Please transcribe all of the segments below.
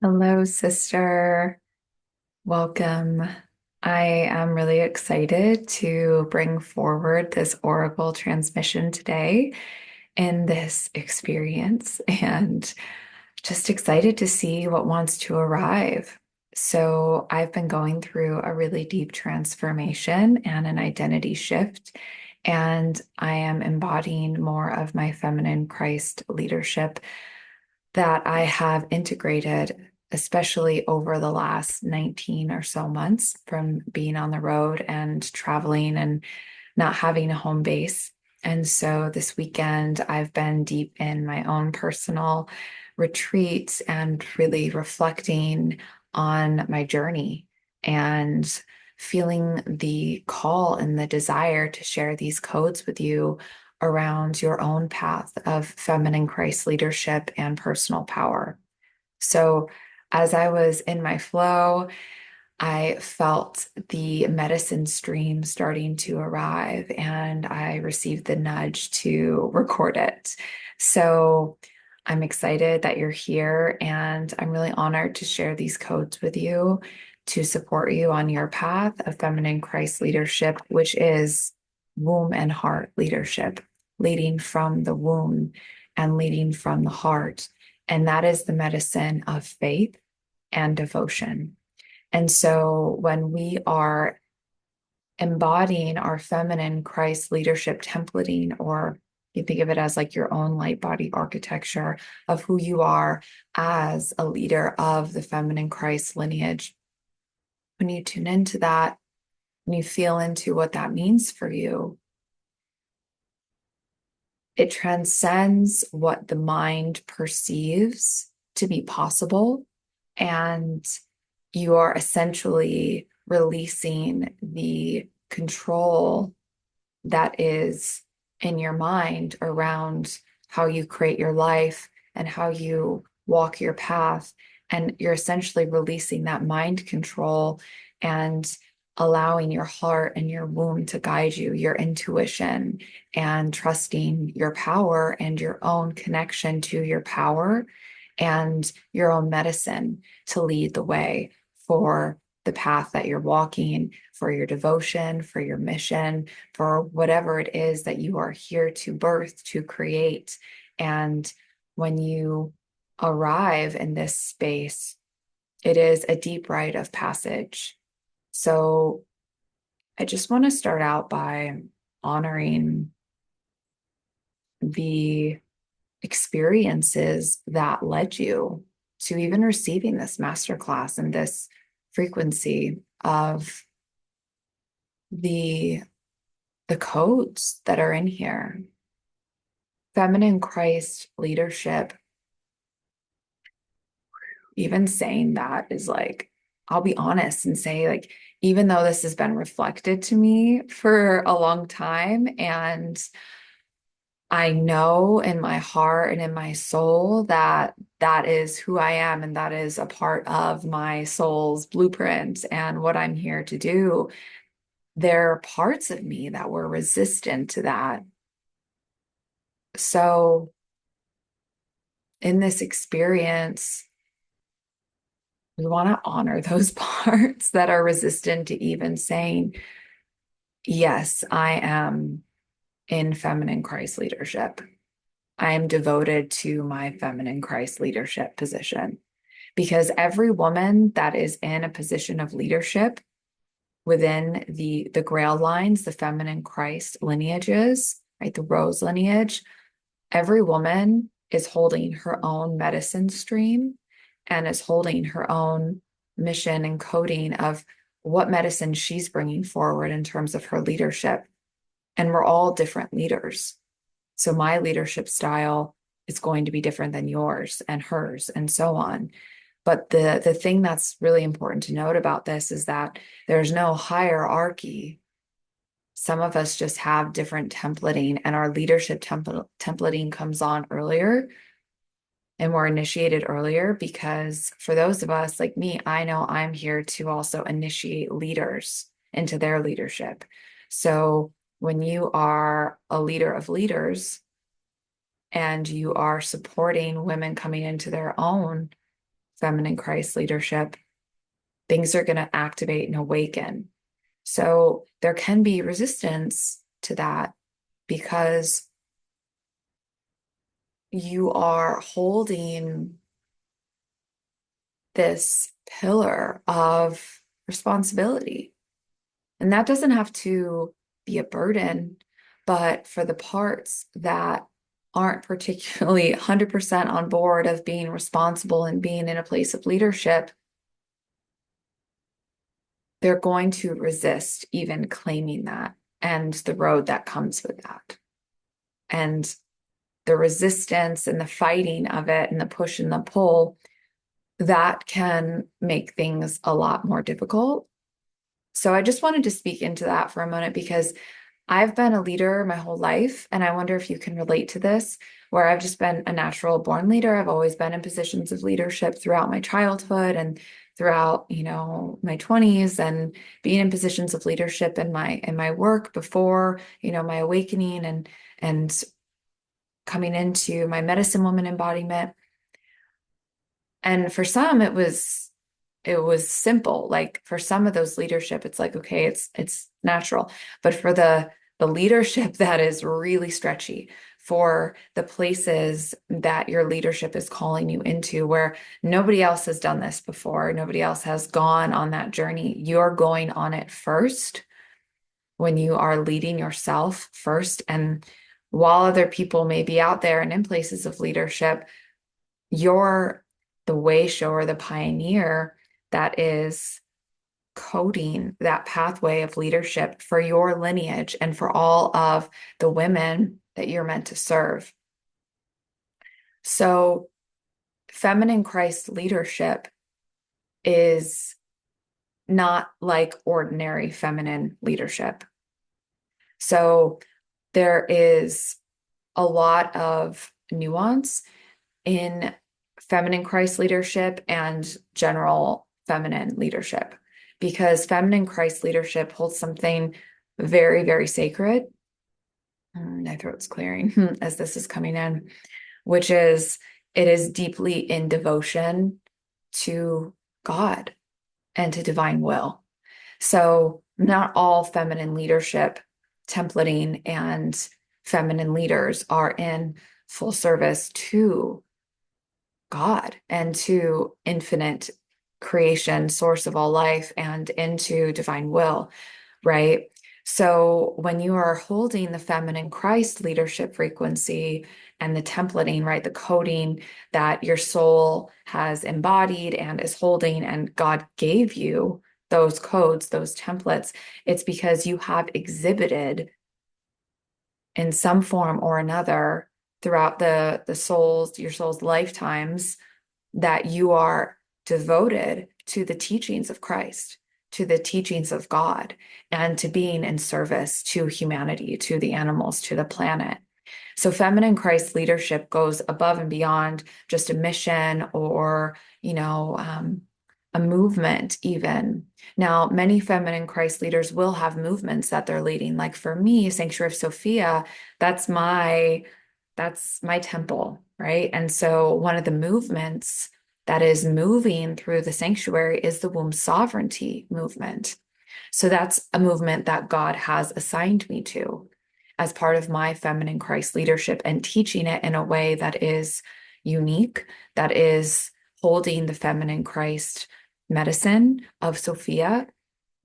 Hello, sister. Welcome. I am really excited to bring forward this Oracle transmission today in this experience and just excited to see what wants to arrive. So, I've been going through a really deep transformation and an identity shift, and I am embodying more of my feminine Christ leadership that I have integrated, especially over the last 19 or so months from being on the road and traveling and not having a home base. And so this weekend, I've been deep in my own personal retreat and really reflecting on my journey and feeling the call and the desire to share these codes with you around your own path of feminine Christ leadership and personal power. So, as I was in my flow, I felt the medicine stream starting to arrive, and I received the nudge to record it. So, I'm excited that you're here, and I'm really honored to share these codes with you to support you on your path of feminine Christ leadership, which is womb and heart leadership, leading from the womb and leading from the heart. And that is the medicine of faith and devotion. And so when we are embodying our feminine Christ leadership templating, or you think of it as like your own light body architecture of who you are as a leader of the feminine Christ lineage, when you tune into that, when you feel into what that means for you, it transcends what the mind perceives to be possible. And you are essentially releasing the control that is in your mind around how you create your life and how you walk your path. And you're essentially releasing that mind control and allowing your heart and your womb to guide you, your intuition, and trusting your power and your own connection to your power and your own medicine to lead the way for the path that you're walking, for your devotion, for your mission, for whatever it is that you are here to birth, to create. And when you arrive in this space, it is a deep rite of passage. So I just want to start out by honoring the experiences that led you to even receiving this masterclass and this frequency of the the codes that are in here. Feminine Christ leadership, even saying that is like, I'll be honest and say, like, even though this has been reflected to me for a long time, and I know in my heart and in my soul that that is who I am and that is a part of my soul's blueprint and what I'm here to do. There are parts of me that were resistant to that. So, in this experience, we want to honor those parts that are resistant to even saying, yes, I am in feminine Christ leadership. I am devoted to my feminine Christ leadership position. Because every woman that is in a position of leadership within the Grail lines, the feminine Christ lineages, right, the Rose lineage, every woman is holding her own medicine stream and is holding her own mission and coding of what medicine she's bringing forward in terms of her leadership. And we're all different leaders. So my leadership style is going to be different than yours and hers and so on. But the thing that's really important to note about this is that there's no hierarchy. Some of us just have different templating, and our leadership templating comes on earlier and we're initiated earlier because for those of us like me, I know I'm here to also initiate leaders into their leadership. So when you are a leader of leaders and you are supporting women coming into their own, feminine Christ leadership, things are going to activate and awaken. So there can be resistance to that because you are holding this pillar of responsibility. And that doesn't have to be a burden, but for the parts that aren't particularly 100% on board of being responsible and being in a place of leadership, they're going to resist even claiming that and the road that comes with that. And the resistance and the fighting of it and the push and the pull, that can make things a lot more difficult. So I just wanted to speak into that for a moment because I've been a leader my whole life, and I wonder if you can relate to this, where I've just been a natural born leader. I've always been in positions of leadership throughout my childhood and throughout, my 20s, and being in positions of leadership in my work before, my awakening and coming into my medicine woman embodiment. And for some, it was simple. Like for some of those leadership, it's like, okay, it's natural. But for the leadership that is really stretchy, for the places that your leadership is calling you into, where nobody else has done this before, nobody else has gone on that journey, you're going on it first when you are leading yourself first. And while other people may be out there and in places of leadership, you're the way shower, the pioneer that is coding that pathway of leadership for your lineage and for all of the women that you're meant to serve. So, feminine Christ leadership is not like ordinary feminine leadership. So, there is a lot of nuance in feminine Christ leadership and general feminine leadership, because feminine Christ leadership holds something very, very sacred. My throat's clearing as this is coming in, which is it is deeply in devotion to God and to divine will. So not all feminine leadership templating and feminine leaders are in full service to God and to infinite creation, source of all life, and into divine will, right? So when you are holding the feminine Christ leadership frequency and the templating, right, the coding that your soul has embodied and is holding, and God gave you those codes, those templates, it's because you have exhibited in some form or another throughout your soul's lifetimes, that you are devoted to the teachings of Christ, to the teachings of God, and to being in service to humanity, to the animals, to the planet. So feminine Christ leadership goes above and beyond just a mission or, a movement even. Now, many feminine Christ leaders will have movements that they're leading. Like for me, Sanctuary of Sophia, that's my temple, right? And so one of the movements that is moving through the sanctuary is the womb sovereignty movement. So that's a movement that God has assigned me to as part of my feminine Christ leadership, and teaching it in a way that is unique, that is holding the feminine Christ medicine of Sophia,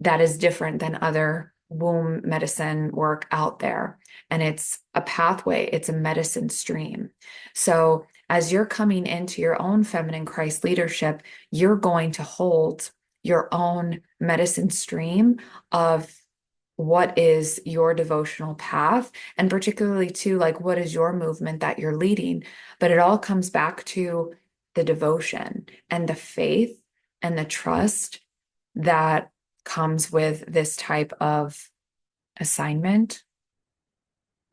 that is different than other womb medicine work out there. And it's a pathway, it's a medicine stream. So as you're coming into your own feminine Christ leadership, you're going to hold your own medicine stream of what is your devotional path, and particularly too, like what is your movement that you're leading. But it all comes back to the devotion and the faith and the trust that comes with this type of assignment,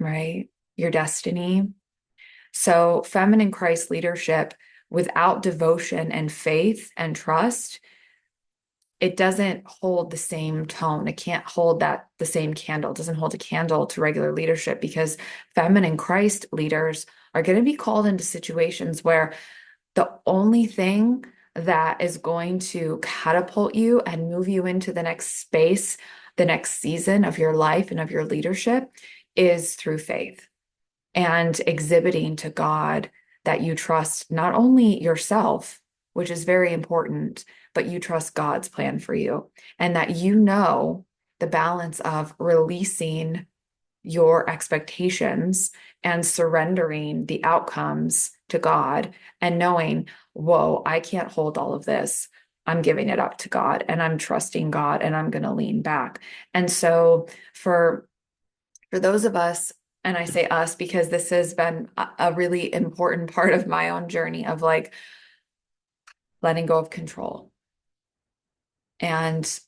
right? Your destiny. So feminine Christ leadership without devotion and faith and trust, it doesn't hold the same tone. It can't hold the same candle. It doesn't hold a candle to regular leadership, because feminine Christ leaders are going to be called into situations where the only thing that is going to catapult you and move you into the next space, the next season of your life and of your leadership is through faith and exhibiting to God that you trust not only yourself, which is very important, but you trust God's plan for you and that you know the balance of releasing your expectations and surrendering the outcomes to God and knowing, whoa, I can't hold all of this. I'm giving it up to God and I'm trusting God and I'm going to lean back. And so for those of us, and I say us because this has been a really important part of my own journey of like letting go of control and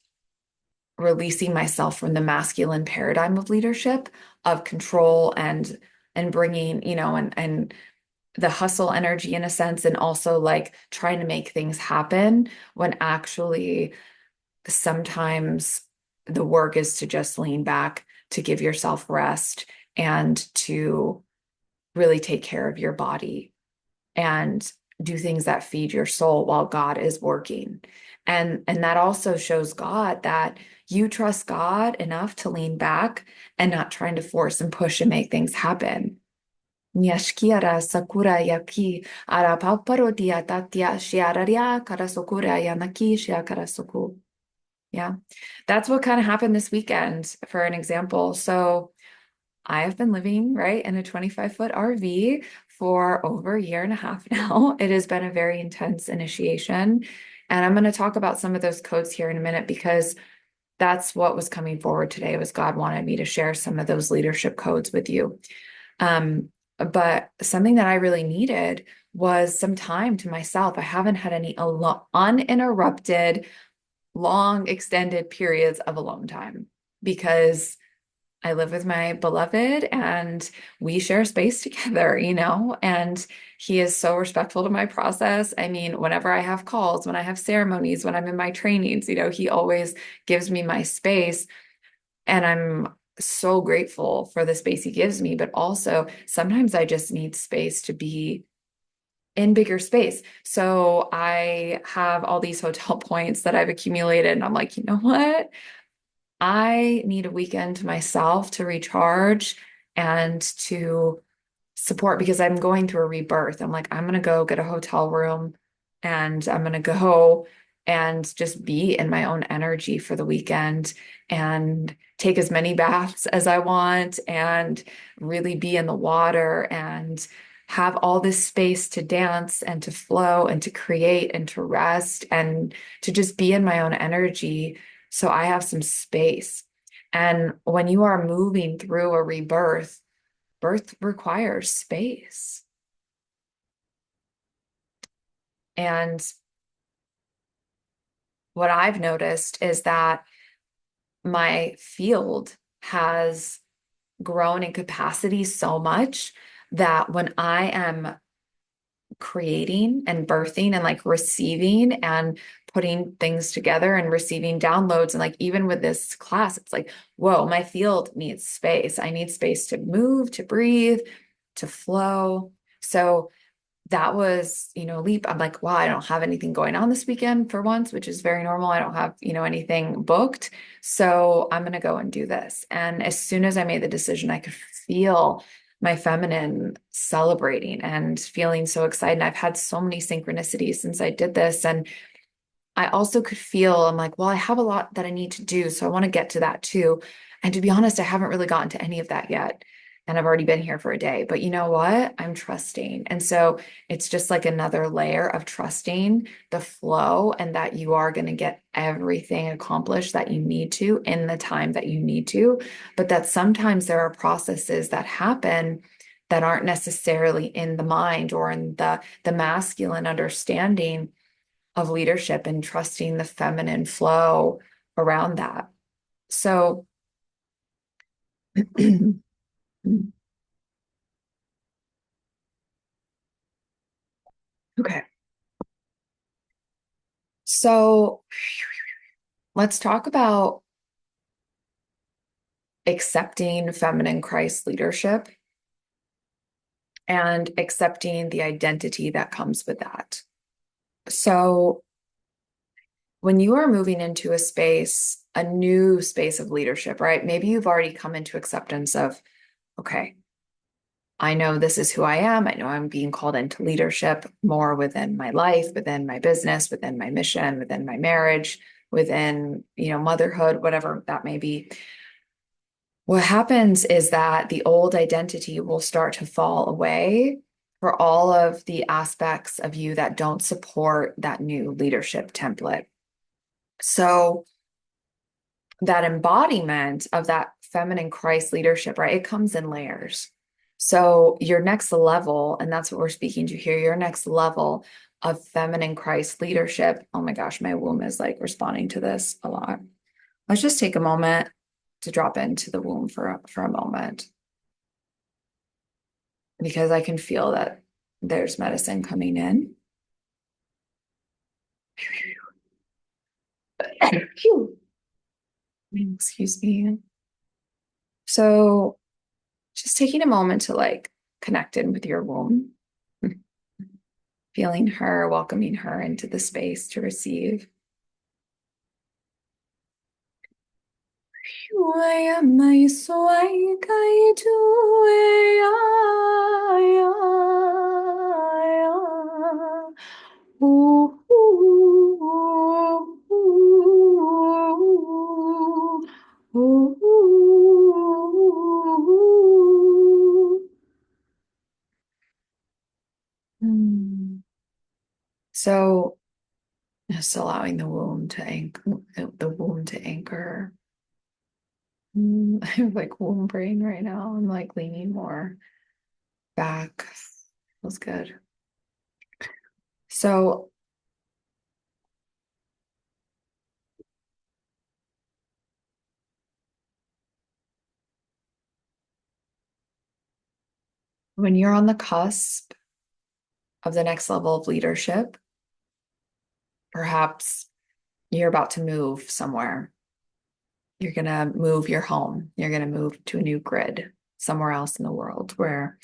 releasing myself from the masculine paradigm of leadership, of control and bringing, and the hustle energy in a sense, and also like trying to make things happen when actually sometimes the work is to just lean back, to give yourself rest, and to really take care of your body and do things that feed your soul while God is working. And that also shows God that you trust God enough to lean back and not trying to force and push and make things happen. Nyashkiara sakura yaki ara paparo dia tatia shiararia karasokura yanaki shiakarasoku. Yeah. That's what kind of happened this weekend, for an example. So I have been living right in a 25-foot RV for over a year and a half now. It has been a very intense initiation. And I'm going to talk about some of those codes here in a minute because that's what was coming forward today was God wanted me to share some of those leadership codes with you. But something that I really needed was some time to myself. I haven't had any uninterrupted, long, extended periods of alone time because I live with my beloved and we share space together, and he is so respectful to my process. I mean, whenever I have calls, when I have ceremonies, when I'm in my trainings, he always gives me my space. And I'm so grateful for the space he gives me. But also, sometimes I just need space to be in bigger space. So I have all these hotel points that I've accumulated. And I'm like, you know what? I need a weekend to myself to recharge and to support because I'm going through a rebirth. I'm like, I'm going to go get a hotel room and I'm going to go and just be in my own energy for the weekend and take as many baths as I want and really be in the water and have all this space to dance and to flow and to create and to rest and to just be in my own energy. So I have some space. And when you are moving through a rebirth, birth requires space. And what I've noticed is that my field has grown in capacity so much that when I am creating and birthing and like receiving and putting things together and receiving downloads, and like even with this class, it's like, whoa, my field needs space. I need space to move, to breathe, to flow. So that was, leap. I'm like, wow, I don't have anything going on this weekend for once, which is very normal. I don't have, anything booked. So I'm going to go and do this. And as soon as I made the decision, I could feel my feminine celebrating and feeling so excited. And I've had so many synchronicities since I did this. And I also could feel, I'm like, well, I have a lot that I need to do. So I want to get to that too. And to be honest, I haven't really gotten to any of that yet. And I've already been here for a day. But you know what? I'm trusting. And so it's just like another layer of trusting the flow and that you are going to get everything accomplished that you need to in the time that you need to. But that sometimes there are processes that happen that aren't necessarily in the mind or in the masculine understanding of leadership and trusting the feminine flow around that. So, okay. So let's talk about accepting feminine Christ leadership and accepting the identity that comes with that. So when you are moving into a space, a new space of leadership, right? Maybe you've already come into acceptance of, okay, I know this is who I am. I know I'm being called into leadership more within my life, within my business, within my mission, within my marriage, within, motherhood, whatever that may be. What happens is that the old identity will start to fall away for all of the aspects of you that don't support that new leadership template. So that embodiment of that feminine Christ leadership, right? It comes in layers. So your next level, and that's what we're speaking to here, your next level of feminine Christ leadership. Oh my gosh, my womb is like responding to this a lot. Let's just take a moment to drop into the womb for a moment because I can feel that there's medicine coming in. Excuse me. So just taking a moment to like connect in with your womb, feeling her, welcoming her into the space to receive. So just allowing the womb to anchor. I have like womb brain right now. I'm like leaning more back. Feels good. So when you're on the cusp of the next level of leadership, perhaps you're about to move somewhere. You're going to move your home. You're going to move to a new grid somewhere else in the world where,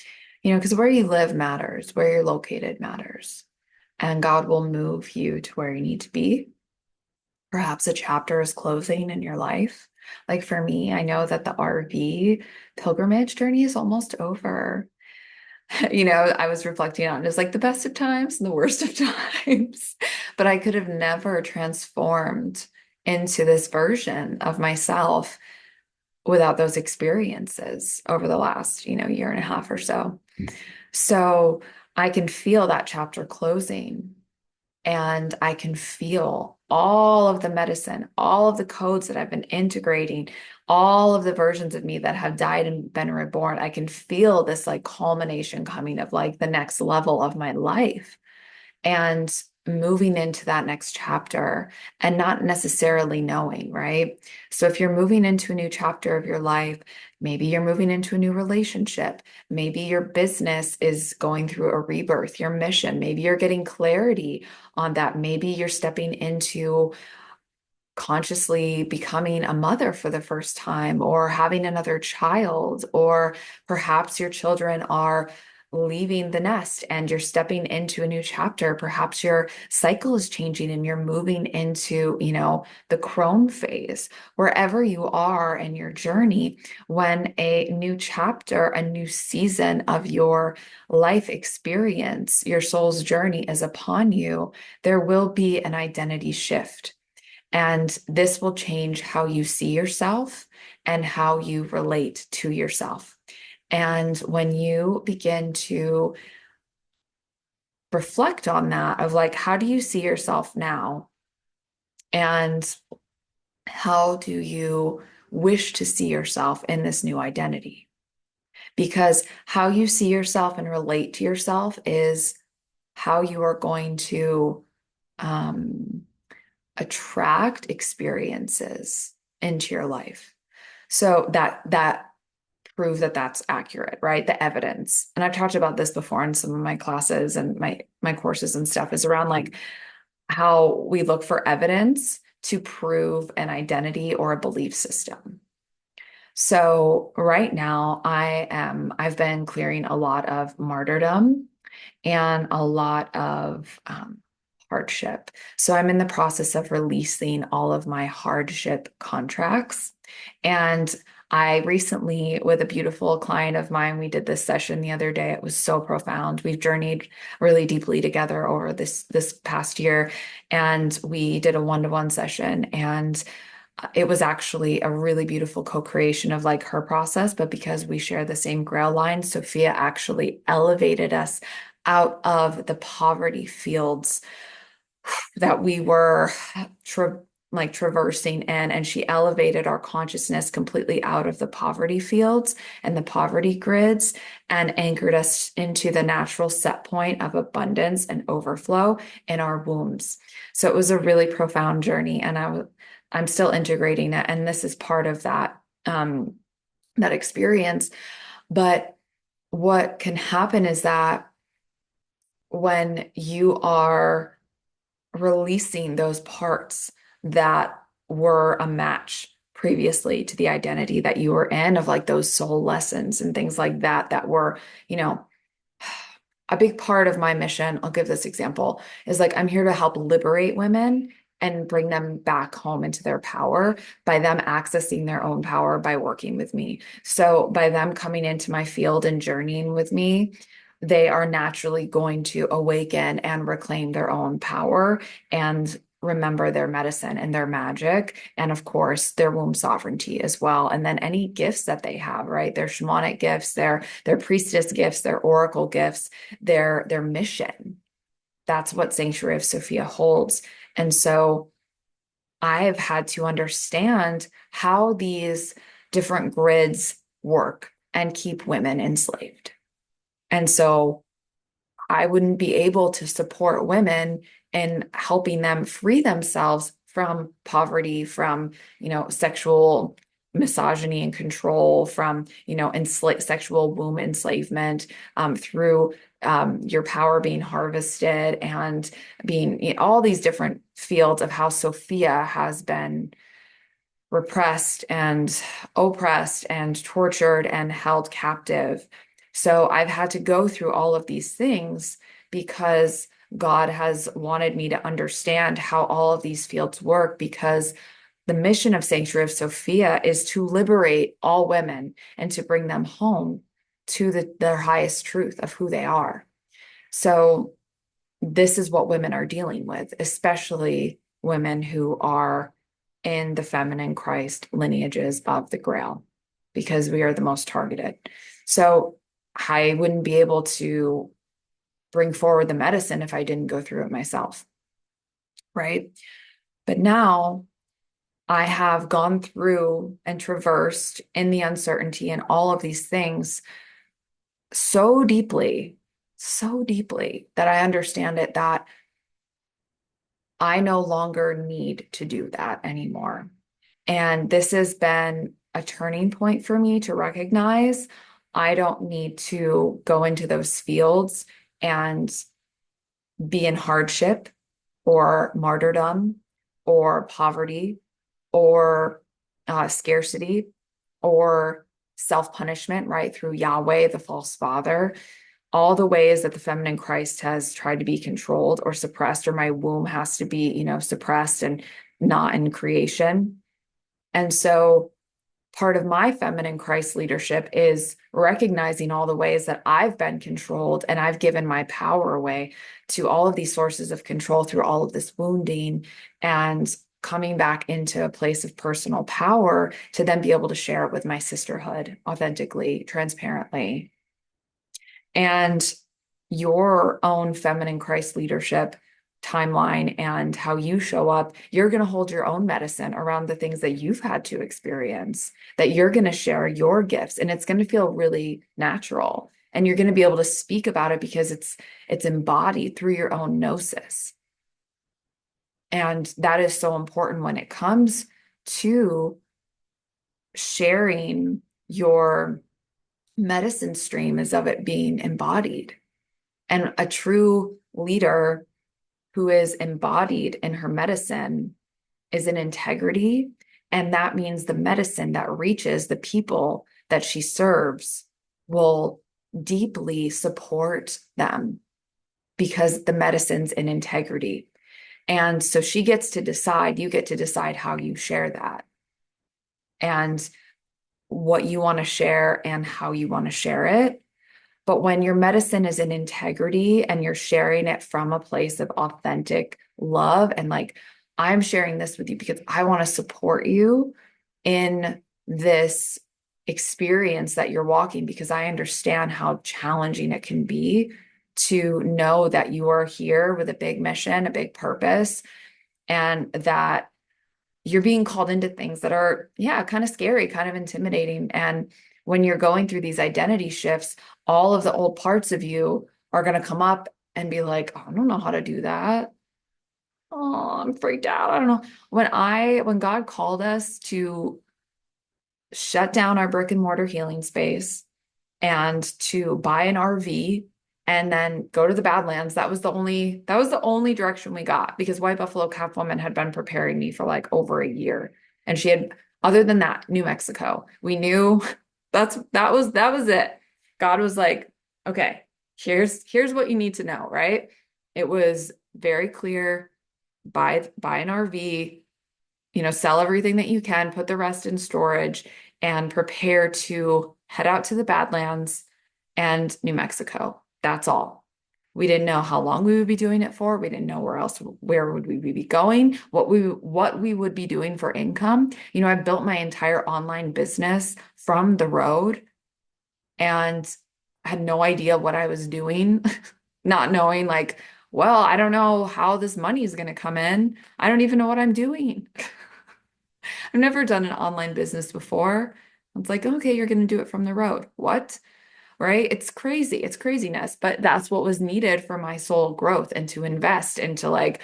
because where you live matters, where you're located matters. And God will move you to where you need to be. Perhaps a chapter is closing in your life. Like for me, I know that the RV pilgrimage journey is almost over. I was reflecting on it as like the best of times and the worst of times, but I could have never transformed into this version of myself without those experiences over the last, year and a half or so. So I can feel that chapter closing and I can feel all of the medicine, all of the codes that I've been integrating, all of the versions of me that have died and been reborn. I can feel this like culmination coming of like the next level of my life and moving into that next chapter and not necessarily knowing, right? So if you're moving into a new chapter of your life, maybe you're moving into a new relationship, maybe your business is going through a rebirth, your mission, maybe you're getting clarity on that, maybe you're stepping into consciously becoming a mother for the first time or having another child, or perhaps your children are leaving the nest and you're stepping into a new chapter. Perhaps your cycle is changing and you're moving into, the crone phase. Wherever you are in your journey, when a new chapter, a new season of your life experience, your soul's journey is upon you, there will be an identity shift. And this will change how you see yourself and how you relate to yourself. And when you begin to reflect on that, of like, how do you see yourself now? And how do you wish to see yourself in this new identity? Because how you see yourself and relate to yourself is how you are going to attract experiences into your life. So that prove that that's accurate, right? The evidence. And I've talked about this before in some of my classes and my courses and stuff, is around like how we look for evidence to prove an identity or a belief system. So right now I've been clearing a lot of martyrdom and a lot of hardship. So I'm in the process of releasing all of my hardship contracts. And I recently, with a beautiful client of mine, we did this session the other day. It was so profound. We've journeyed really deeply together over this past year, and we did a one-to-one session. And it was actually a really beautiful co-creation of like her process, but because we share the same grail line, Sophia actually elevated us out of the poverty fields that we were traversing in, and she elevated our consciousness completely out of the poverty fields and the poverty grids and anchored us into the natural set point of abundance and overflow in our wombs. So it was a really profound journey, and I'm still integrating it, and this is part of that experience. But what can happen is that when you are releasing those parts that were a match previously to the identity that you were in, of like those soul lessons and things like that, that were, you know, a big part of my mission, I'll give this example, is like I'm here to help liberate women and bring them back home into their power by them accessing their own power by working with me. So by them coming into my field and journeying with me, they are naturally going to awaken and reclaim their own power and remember their medicine and their magic, and of course their womb sovereignty as well. And then any gifts that they have, right? Their shamanic gifts, their priestess gifts, their oracle gifts, their mission. That's what Sanctuary of Sophia holds. And so I've had to understand how these different grids work and keep women enslaved. And so I wouldn't be able to support women in helping them free themselves from poverty, from, sexual misogyny and control, from, sexual womb enslavement, through your power being harvested and being all these different fields of how Sophia has been repressed and oppressed and tortured and held captive. So I've had to go through all of these things because God has wanted me to understand how all of these fields work, because the mission of Sanctuary of Sophia is to liberate all women and to bring them home to their highest truth of who they are. So this is what women are dealing with, especially women who are in the feminine Christ lineages of the Grail, because we are the most targeted. So I wouldn't be able to bring forward the medicine if I didn't go through it myself, right? But now I have gone through and traversed in the uncertainty and all of these things so deeply that I understand it, that I no longer need to do that anymore. And this has been a turning point for me to recognize I don't need to go into those fields and be in hardship or martyrdom or poverty or scarcity or self-punishment, right? Through Yahweh, the false father, all the ways that the feminine Christ has tried to be controlled or suppressed, or my womb has to be, suppressed and not in creation. And so part of my feminine Christ leadership is recognizing all the ways that I've been controlled and I've given my power away to all of these sources of control through all of this wounding, and coming back into a place of personal power to then be able to share it with my sisterhood authentically, transparently. And your own feminine Christ leadership timeline and how you show up, you're going to hold your own medicine around the things that you've had to experience, that you're going to share your gifts, and it's going to feel really natural. And you're going to be able to speak about it because it's embodied through your own gnosis. And that is so important when it comes to sharing your medicine stream, is of it being embodied. And a true leader who is embodied in her medicine is in integrity. And that means the medicine that reaches the people that she serves will deeply support them, because the medicine's in integrity. And so she gets to decide, you get to decide how you share that and what you want to share and how you want to share it. But when your medicine is in integrity and you're sharing it from a place of authentic love and like, I'm sharing this with you because I want to support you in this experience that you're walking because I understand how challenging it can be to know that you are here with a big mission, a big purpose, and that you're being called into things that are, yeah, kind of scary, kind of intimidating. And when you're going through these identity shifts, all of the old parts of you are going to come up and be like, oh, I don't know how to do that. Oh, I'm freaked out. I don't know. When God called us to shut down our brick and mortar healing space and to buy an RV and then go to the Badlands. That was the only direction we got because White Buffalo Calf Woman had been preparing me for like over a year. And she had, other than that, New Mexico. We knew that was it. God was like, okay, here's what you need to know, right? It was very clear, buy an RV, sell everything that you can, put the rest in storage, and prepare to head out to the Badlands and New Mexico. That's all. We didn't know how long we would be doing it for. We didn't know where would we be going, what we would be doing for income. I built my entire online business from the road and had no idea what I was doing, not knowing like, well, I don't know how this money is going to come in. I don't even know what I'm doing. I've never done an online business before. It's like, okay, you're going to do it from the road. What? Right? It's crazy. It's craziness. But that's what was needed for my soul growth and to invest and to like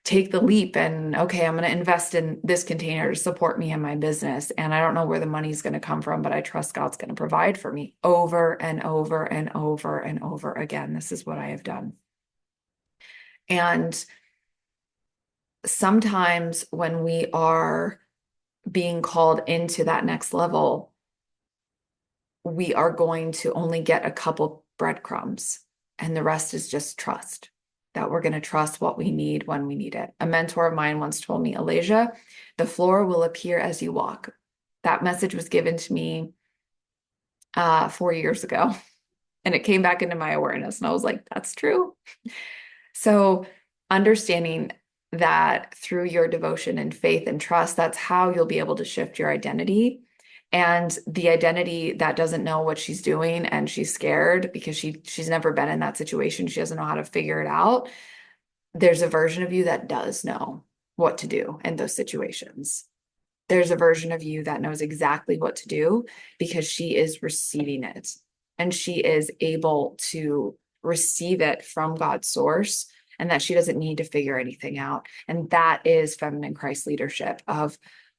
take the leap. And okay, I'm going to invest in this container to support me in my business. And I don't know where the money's going to come from, but I trust God's going to provide for me over and over and over and over again. This is what I have done. And sometimes when we are being called into that next level, we are going to only get a couple breadcrumbs, and the rest is just trust that we're going to trust what we need when we need it. A mentor of mine once told me, Eleja, the floor will appear as you walk. That message was given to me 4 years ago, and it came back into my awareness. And I was like, that's true. So understanding that through your devotion and faith and trust, that's how you'll be able to shift your identity. And the identity that doesn't know what she's doing and she's scared because she's never been in that situation. She doesn't know how to figure it out. There's a version of you that does know what to do in those situations. There's a version of you that knows exactly what to do because she is receiving it and she is able to receive it from God's source and that she doesn't need to figure anything out. And that is feminine Christ leadership of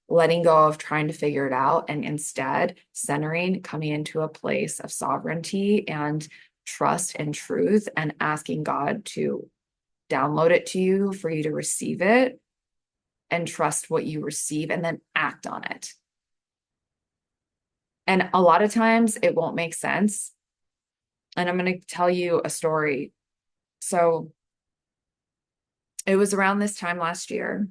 letting go of trying to figure it out and instead centering, coming into a place of sovereignty and trust and truth and asking God to download it to you for you to receive it and trust what you receive and then act on it. And a lot of times it won't make sense. And I'm going to tell you a story. So it was around this time last year,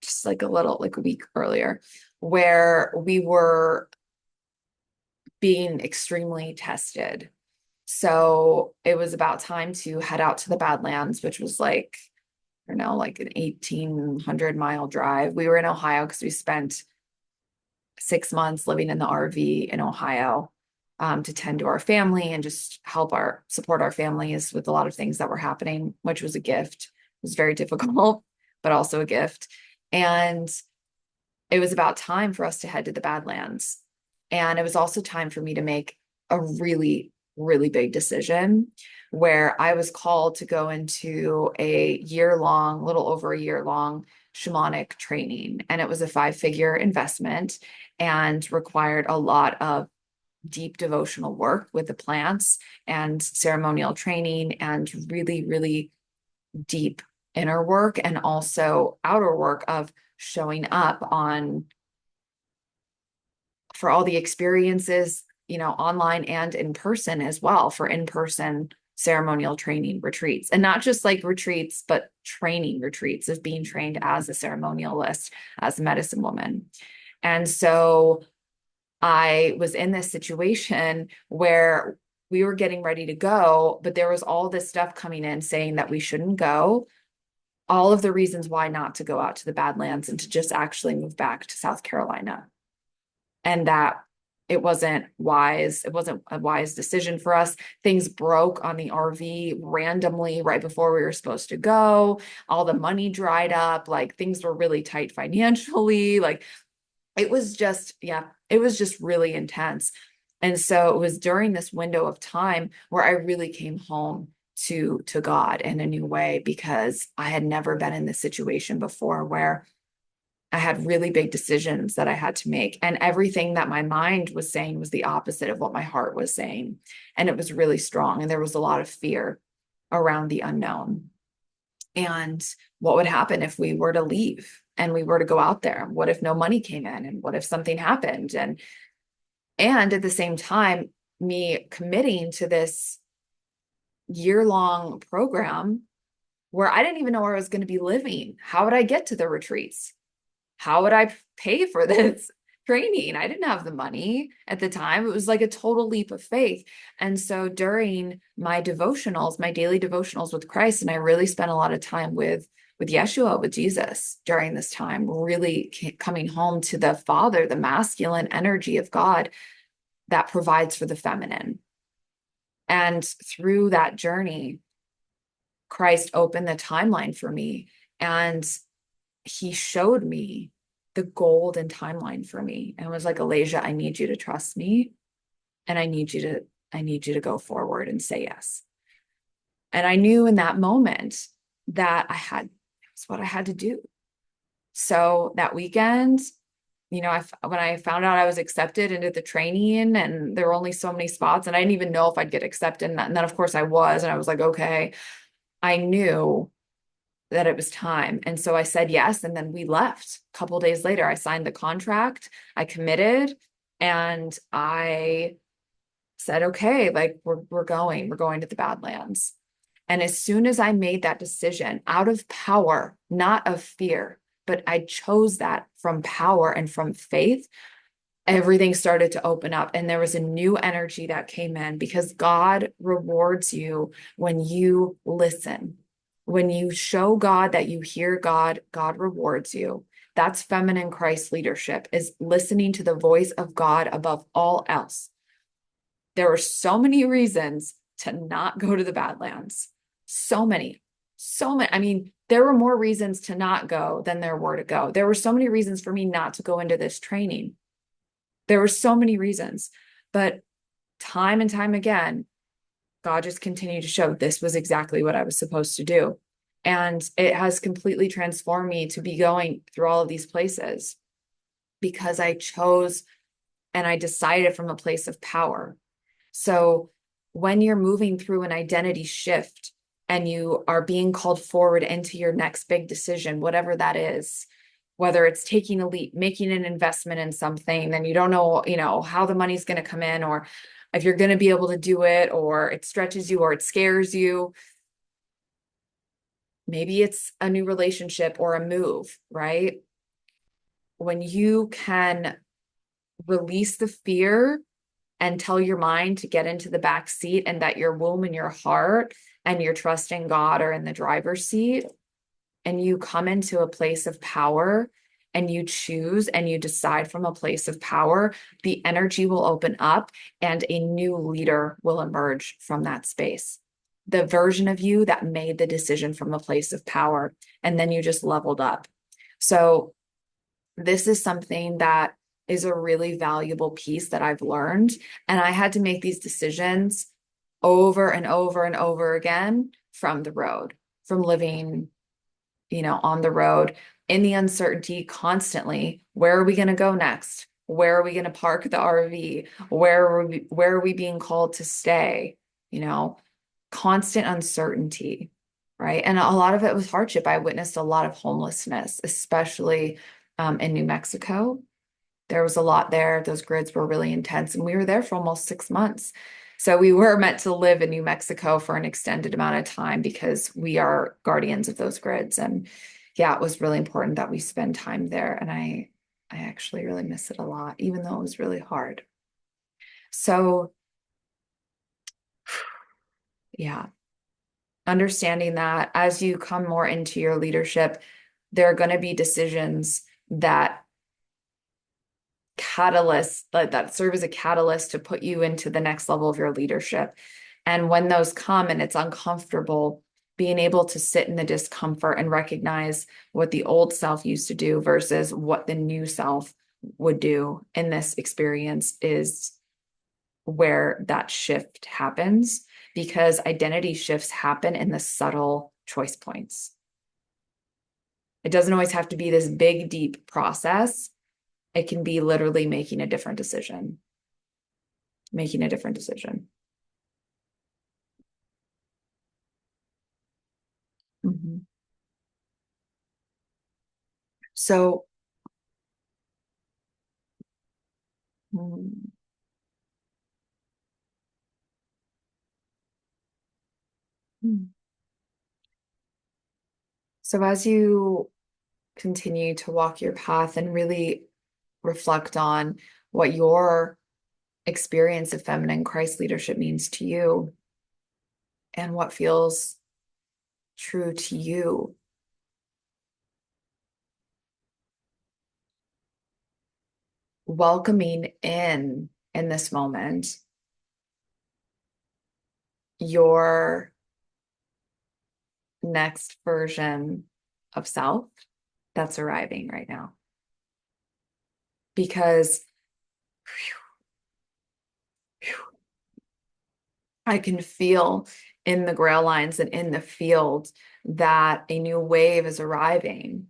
just like a week earlier, where we were being extremely tested. So it was about time to head out to the Badlands, which was like, I don't know, like an 1,800-mile drive. We were in Ohio because we spent 6 months living in the RV in Ohio to tend to our family and just support our families with a lot of things that were happening, which was a gift. It was very difficult, but also a gift. And it was about time for us to head to the Badlands. And it was also time for me to make a really, really big decision where I was called to go into a little over a year long shamanic training. And it was a 5-figure investment and required a lot of deep devotional work with the plants and ceremonial training and really, really deep inner work and also outer work of showing up for all the experiences, online and in person as well, for in-person ceremonial training retreats, and not just like retreats, but training retreats of being trained as a ceremonialist, as a medicine woman. And so I was in this situation where we were getting ready to go, but there was all this stuff coming in saying that we shouldn't go, all of the reasons why not to go out to the Badlands and to just actually move back to South Carolina. And that it wasn't wise. It wasn't a wise decision for us. Things broke on the RV randomly right before we were supposed to go. All the money dried up. Like things were really tight financially. Like it was just, yeah, it was just really intense. And so it was during this window of time where I really came home to God in a new way, because I had never been in this situation before where I had really big decisions that I had to make. And everything that my mind was saying was the opposite of what my heart was saying. And it was really strong. And there was a lot of fear around the unknown. And what would happen if we were to leave and we were to go out there? What if no money came in? And what if something happened? And at the same time, me committing to this year-long program where I didn't even know where I was going to be living. How would I get to the retreats? How would I pay for this training? I didn't have the money at the time. It was like a total leap of faith. And so during my devotionals, my daily devotionals with Christ, and I really spent a lot of time with Yeshua, with Jesus during this time, really coming home to the Father, the masculine energy of God that provides for the feminine. And through that journey, Christ opened the timeline for me, and he showed me the golden timeline for me and was like, Eleja, I need you to trust me, and I need you to go forward and say yes. And I knew in that moment that it was what I had to do. So that weekend, when I found out I was accepted into the training, and there were only so many spots, and I didn't even know if I'd get accepted. And then of course I was, and I was like, okay, I knew that it was time. And so I said yes. And then we left. A couple of days later, I signed the contract, I committed, and I said, okay, like we're going to the Badlands. And as soon as I made that decision out of power, not of fear, but I chose that from power and from faith, everything started to open up, and there was a new energy that came in, because God rewards you when you listen. When you show God that you hear God, God rewards you. That's feminine Christ leadership, is listening to the voice of God above all else. There were so many reasons to not go to the Badlands. So many. I mean, there were more reasons to not go than there were to go. There were so many reasons for me not to go into this training. There were so many reasons, but time and time again, God just continued to show this was exactly what I was supposed to do. And it has completely transformed me to be going through all of these places, because I chose and I decided from a place of power. So when you're moving through an identity shift and you are being called forward into your next big decision, whatever that is, whether it's taking a leap, making an investment in something, then you don't know, how the money's going to come in, or if you're going to be able to do it, or it stretches you, or it scares you. Maybe it's a new relationship or a move, right? When you can release the fear and tell your mind to get into the back seat, and that your womb and your heart and your trust in God are in the driver's seat, and you come into a place of power and you choose and you decide from a place of power, the energy will open up and a new leader will emerge from that space. The version of you that made the decision from a place of power, and then you just leveled up. So this is something that is a really valuable piece that I've learned. And I had to make these decisions over and over and over again from the road, from living on the road in the uncertainty constantly. Where are we going to go next? Where are we going to park the RV? Where are we being called to stay? Constant uncertainty, right? And a lot of it was hardship. I witnessed a lot of homelessness, especially in New Mexico. There was a lot there. Those grids were really intense, and we were there for almost 6 months. So we were meant to live in New Mexico for an extended amount of time because we are guardians of those grids. And yeah, it was really important that we spend time there. And I actually really miss it a lot, even though it was really hard. So yeah, understanding that as you come more into your leadership, there are going to be decisions that that serve as a catalyst to put you into the next level of your leadership. And when those come and it's uncomfortable, being able to sit in the discomfort and recognize what the old self used to do versus what the new self would do in this experience is where that shift happens, because identity shifts happen in the subtle choice points. It doesn't always have to be this big, deep process. It can be literally making a different decision, making a different decision. Mhm. So, mm, mm. So as you continue to walk your path and really reflect on what your experience of feminine Christ leadership means to you and what feels true to you, welcoming in this moment your next version of self that's arriving right now. Because I can feel in the grail lines and in the field that a new wave is arriving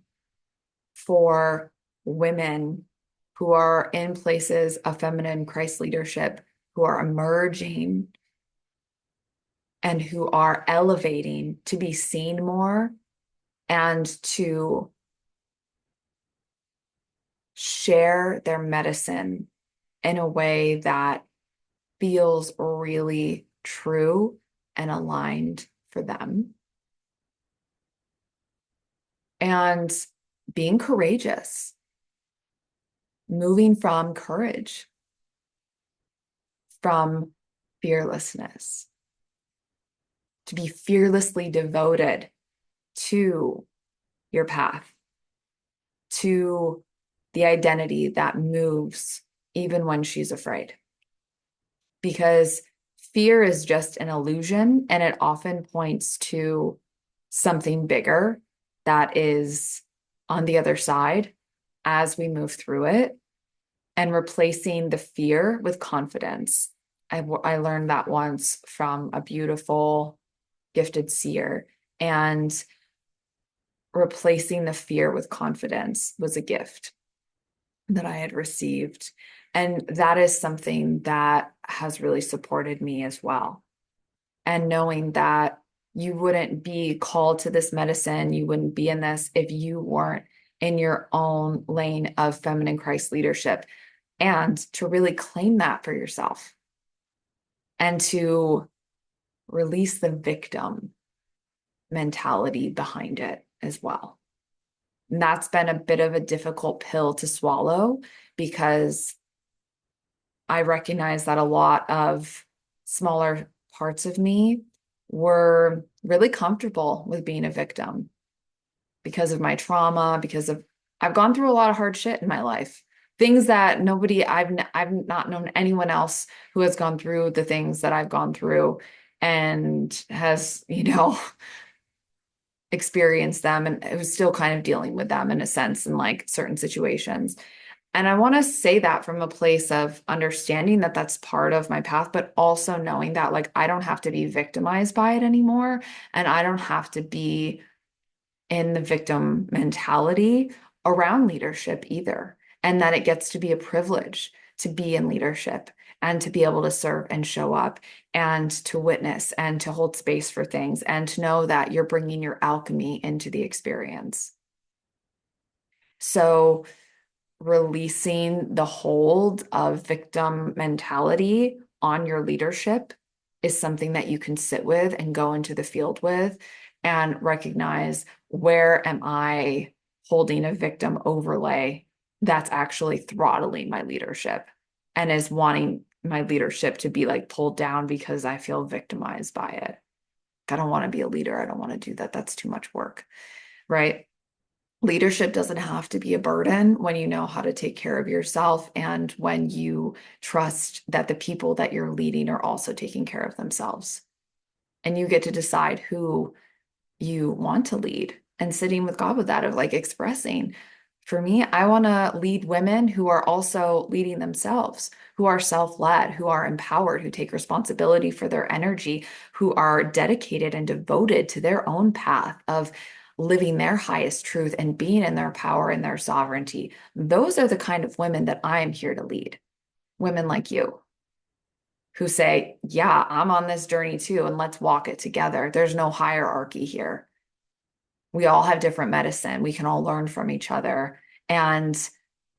for women who are in places of feminine Christ leadership, who are emerging and who are elevating to be seen more and to share their medicine in a way that feels really true and aligned for them. And being courageous, moving from courage, from fearlessness, to be fearlessly devoted to your path, to the identity that moves even when she's afraid. Because fear is just an illusion and it often points to something bigger that is on the other side as we move through it, and replacing the fear with confidence. I learned that once from a beautiful, gifted seer, and replacing the fear with confidence was a gift that I had received. And that is something that has really supported me as well. And knowing that you wouldn't be called to this medicine, you wouldn't be in this if you weren't in your own lane of feminine Christ leadership, and to really claim that for yourself and to release the victim mentality behind it as well. And that's been a bit of a difficult pill to swallow because I recognize that a lot of smaller parts of me were really comfortable with being a victim because of my trauma, because of I've gone through a lot of hard shit in my life. Things that I've not known anyone else who has gone through the things that I've gone through and has, experienced them and who's still kind of dealing with them in a sense in like certain situations. And I want to say that from a place of understanding that that's part of my path, but also knowing that like I don't have to be victimized by it anymore. And I don't have to be in the victim mentality around leadership either. And that it gets to be a privilege to be in leadership and to be able to serve and show up and to witness and to hold space for things and to know that you're bringing your alchemy into the experience. So, releasing the hold of victim mentality on your leadership is something that you can sit with and go into the field with and recognize, where am I holding a victim overlay that's actually throttling my leadership and is wanting my leadership to be like pulled down because I feel victimized by it. I don't want to be a leader. I don't want to do that. That's too much work, right? Leadership doesn't have to be a burden when you know how to take care of yourself and when you trust that the people that you're leading are also taking care of themselves. And you get to decide who you want to lead, and sitting with God with that, of like expressing, for me, I want to lead women who are also leading themselves, who are self-led, who are empowered, who take responsibility for their energy, who are dedicated and devoted to their own path of living their highest truth and being in their power and their sovereignty. Those are the kind of women that I am here to lead. Women like you who say, yeah, I'm on this journey too, and let's walk it together. There's no hierarchy here. We all have different medicine. We can all learn from each other. And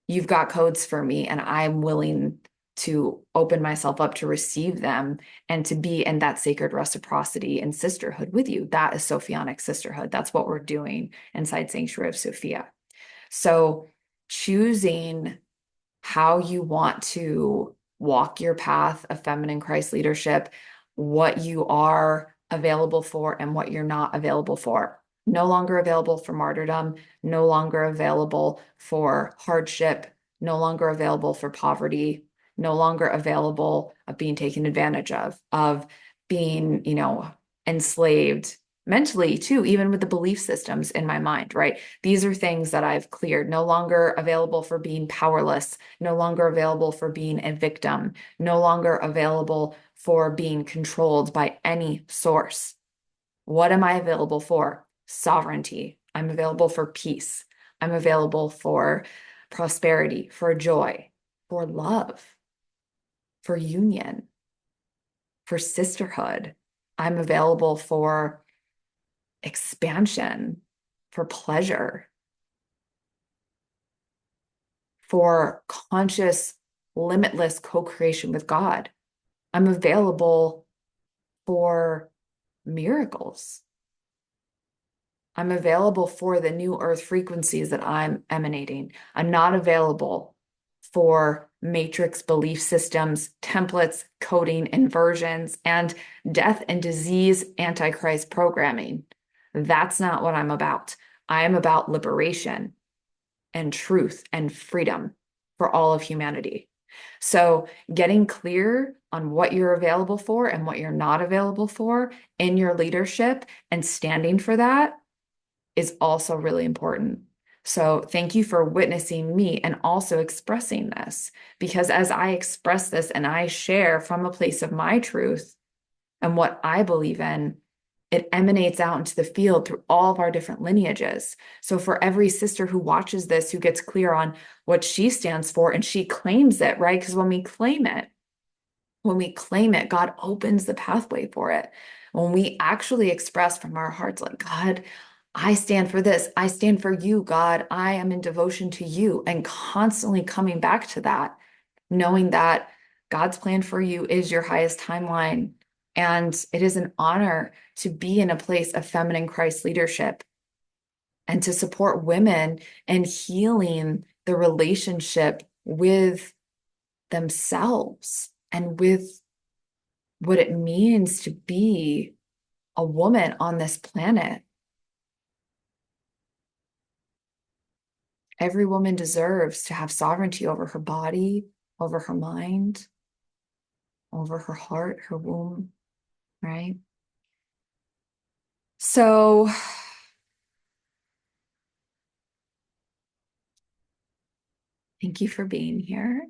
you've got codes for me, and I'm willing to open myself up to receive them and to be in that sacred reciprocity and sisterhood with you. That is Sophianic sisterhood. That's what we're doing inside Sanctuary of Sophia. So choosing how you want to walk your path of feminine Christ leadership, what you are available for and what you're not available for. No longer available for martyrdom, no longer available for hardship, no longer available for poverty, no longer available of being taken advantage of being, enslaved mentally too, even with the belief systems in my mind, right? These are things that I've cleared, no longer available for being powerless, no longer available for being a victim, no longer available for being controlled by any source. What am I available for? Sovereignty. I'm available for peace. I'm available for prosperity, for joy, for love, for union, for sisterhood. I'm available for expansion, for pleasure, for conscious, limitless co-creation with God. I'm available for miracles. I'm available for the new earth frequencies that I'm emanating. I'm not available for matrix belief systems, templates, coding, inversions, and death and disease antichrist programming. That's not what I'm about. I am about liberation and truth and freedom for all of humanity. So getting clear on what you're available for and what you're not available for in your leadership and standing for that is also really important. So thank you for witnessing me and also expressing this, because as I express this and I share from a place of my truth and what I believe in, it emanates out into the field through all of our different lineages. So for every sister who watches this, who gets clear on what she stands for and she claims it, right? Because when we claim it, God opens the pathway for it. When we actually express from our hearts, like, God, I stand for this. I stand for you, God. I am in devotion to you, and constantly coming back to that, knowing that God's plan for you is your highest timeline. And it is an honor to be in a place of feminine Christ leadership and to support women and healing the relationship with themselves and with what it means to be a woman on this planet. Every woman deserves to have sovereignty over her body, over her mind, over her heart, her womb, right? So thank you for being here.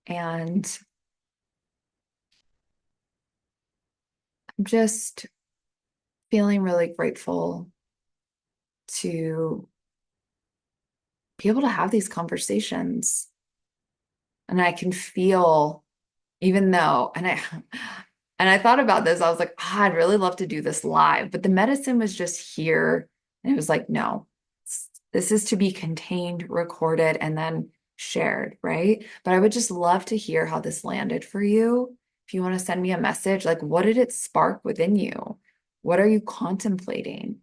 And I'm just feeling really grateful to be able to have these conversations. And I can feel, even though, and I thought about this, I was like, I'd really love to do this live, but the medicine was just here. And it was like, no, this is to be contained, recorded, and then shared, right? But I would just love to hear how this landed for you. If you want to send me a message, like what did it spark within you? What are you contemplating?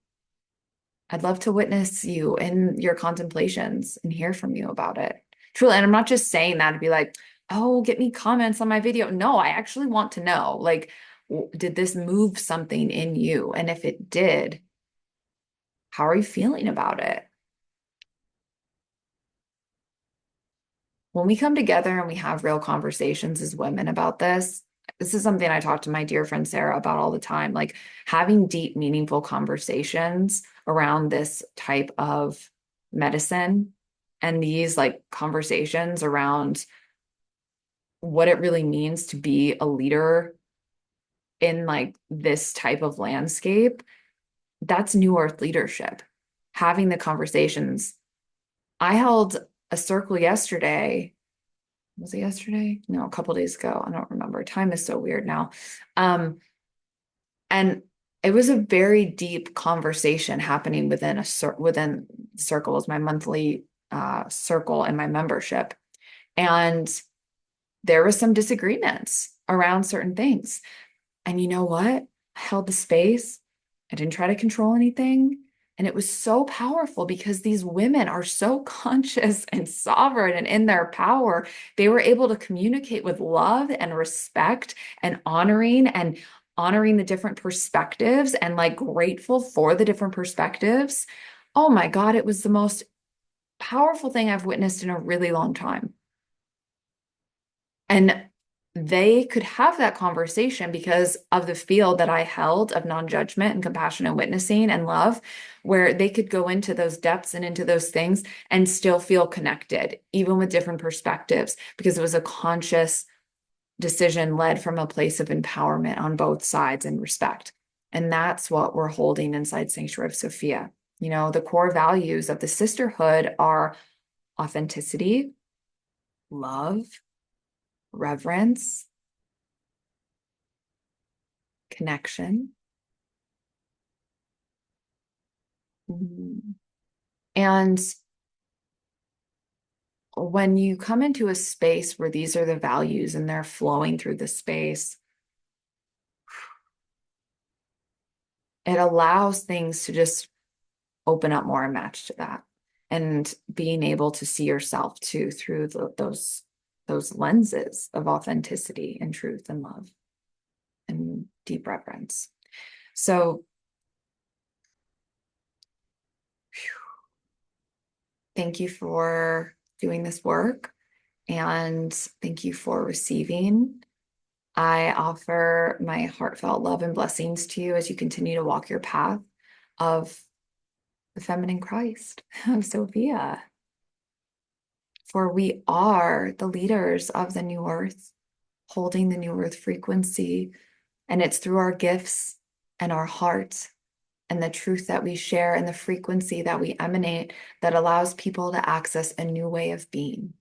I'd love to witness you in your contemplations and hear from you about it. Truly, and I'm not just saying that to be like, oh, get me comments on my video. No, I actually want to know, like, did this move something in you? And if it did, how are you feeling about it? When we come together and we have real conversations as women about this is something I talk to my dear friend Sarah about all the time, like having deep, meaningful conversations around this type of medicine and these like conversations around what it really means to be a leader in like this type of landscape. That's New Earth leadership. Having the conversations. I held a circle yesterday. Was it yesterday? No, a couple days ago. I don't remember. Time is so weird now. And it was a very deep conversation happening within circles, my monthly circle and my membership. And there was some disagreements around certain things. And you know what? I held the space. I didn't try to control anything. And it was so powerful because these women are so conscious and sovereign and in their power. They were able to communicate with love and respect and honoring the different perspectives and like grateful for the different perspectives. Oh my God, it was the most powerful thing I've witnessed in a really long time. And they could have that conversation because of the field that I held of non-judgment and compassion and witnessing and love, where they could go into those depths and into those things and still feel connected, even with different perspectives, because it was a conscious decision led from a place of empowerment on both sides and respect. And that's what we're holding inside Sanctuary of Sophia. You know, the core values of the sisterhood are authenticity, love, reverence, connection. And when you come into a space where these are the values and they're flowing through the space, it allows things to just open up more and match to that. And being able to see yourself too through those lenses of authenticity and truth and love and deep reverence. So thank you for doing this work and thank you for receiving. I offer my heartfelt love and blessings to you as you continue to walk your path of the feminine Christ, of Sophia. For we are the leaders of the new earth, holding the new earth frequency. And it's through our gifts and our heart and the truth that we share and the frequency that we emanate that allows people to access a new way of being.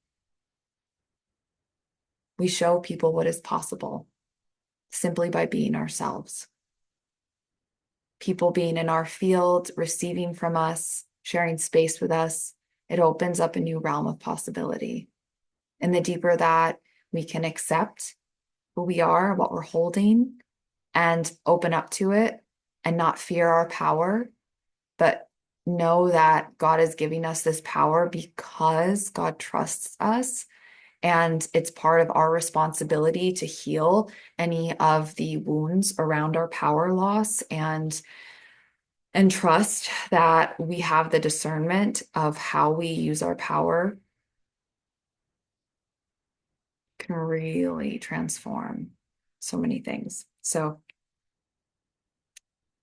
We show people what is possible simply by being ourselves. People being in our field, receiving from us, sharing space with us, it opens up a new realm of possibility. And the deeper that we can accept who we are, what we're holding, and open up to it and not fear our power, but know that God is giving us this power because God trusts us. And it's part of our responsibility to heal any of the wounds around our power loss and trust that we have the discernment of how we use our power can really transform so many things. So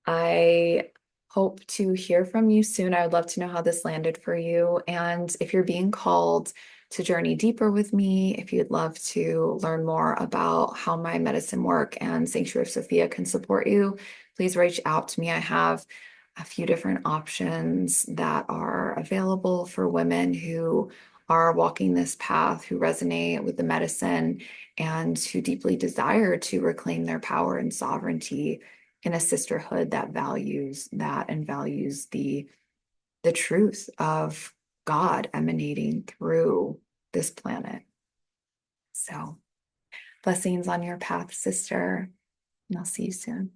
I hope to hear from you soon. I would love to know how this landed for you. And if you're being called to journey deeper with me, if you'd love to learn more about how my medicine work and Sanctuary of Sophia can support you, please reach out to me. I have a few different options that are available for women who are walking this path, who resonate with the medicine, and who deeply desire to reclaim their power and sovereignty in a sisterhood that values that and values the truth of God emanating through this planet. So blessings on your path, sister, and I'll see you soon.